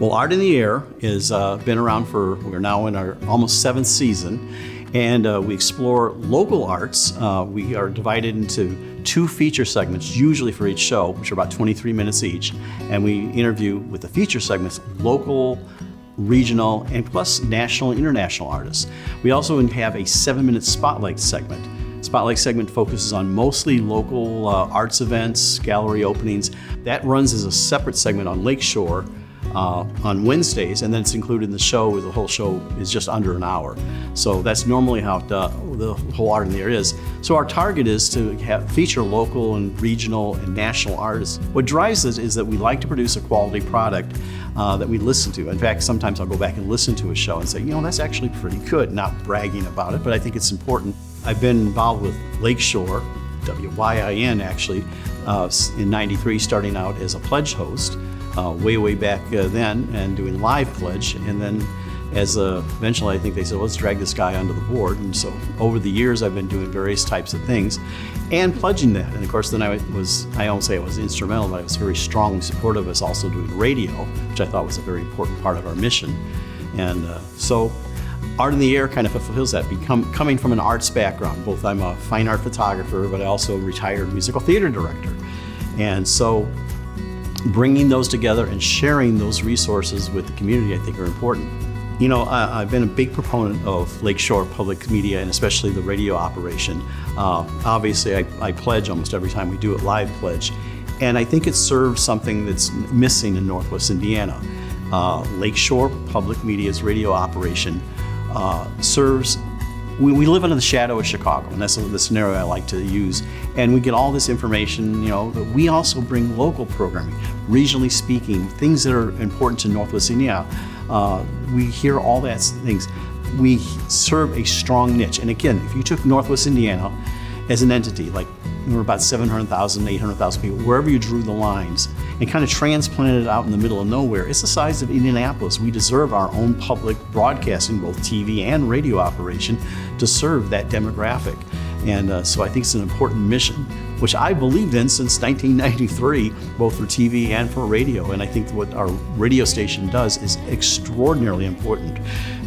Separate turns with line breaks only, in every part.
Well, Art in the Air has been around we're now in our almost 7th season, and we explore local arts. We are divided into 2 feature segments, usually for each show, which are about 23 minutes each, and we interview with the feature segments local, regional, and plus national and international artists. We also have a 7-minute spotlight segment. Spotlight segment focuses on mostly local arts events, gallery openings. That runs as a separate segment on Lakeshore on Wednesdays, and then it's included in the show, where the whole show is just under an hour. So that's normally how the whole Art in the Air is. So our target is to feature local and regional and national artists. What drives it is that we like to produce a quality product that we listen to. In fact, sometimes I'll go back and listen to a show and say, that's actually pretty good, not bragging about it, but I think it's important. I've been involved with Lakeshore, WYIN actually, in '93, starting out as a pledge host. Way back then, and doing live pledge, and then eventually I think they said, let's drag this guy onto the board, and so over the years I've been doing various types of things and pledging that. And of course then I won't say I was instrumental, but I was very strongly supportive of us also doing radio, which I thought was a very important part of our mission. And so Art in the Air kind of fulfills that, coming from an arts background. Both I'm a fine art photographer, but I also a retired musical theater director, and so bringing those together and sharing those resources with the community, I think, are important. I've been a big proponent of Lakeshore Public Media, and especially the radio operation. Obviously, I pledge almost every time we do it, live pledge, and I think it serves something that's missing in Northwest Indiana. Lakeshore Public Media's radio operation serves. We live under the shadow of Chicago, and that's the scenario I like to use. And we get all this information, but we also bring local programming, regionally speaking, things that are important to Northwest Indiana. We hear all that things. We serve a strong niche. And again, if you took Northwest Indiana as an entity, like we're about 700,000, 800,000 people, wherever you drew the lines, and kind of transplanted it out in the middle of nowhere, it's the size of Indianapolis. We deserve our own public broadcasting, both TV and radio operation, to serve that demographic. And so I think it's an important mission, which I believed in since 1993, both for TV and for radio. And I think what our radio station does is extraordinarily important.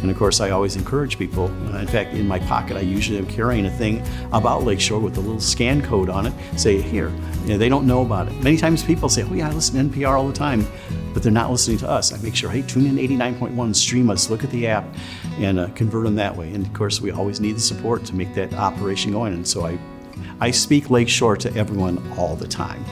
And of course, I always encourage people. In fact, in my pocket, I usually am carrying a thing about Lakeshore with a little scan code on it. Say, here, they don't know about it. Many times people say, oh yeah, I listen to NPR all the time, but they're not listening to us. I make sure, hey, tune in 89.1, stream us, look at the app, and convert them that way. And of course, we always need the support to make that operation going. And so I speak Lakeshore to everyone all the time.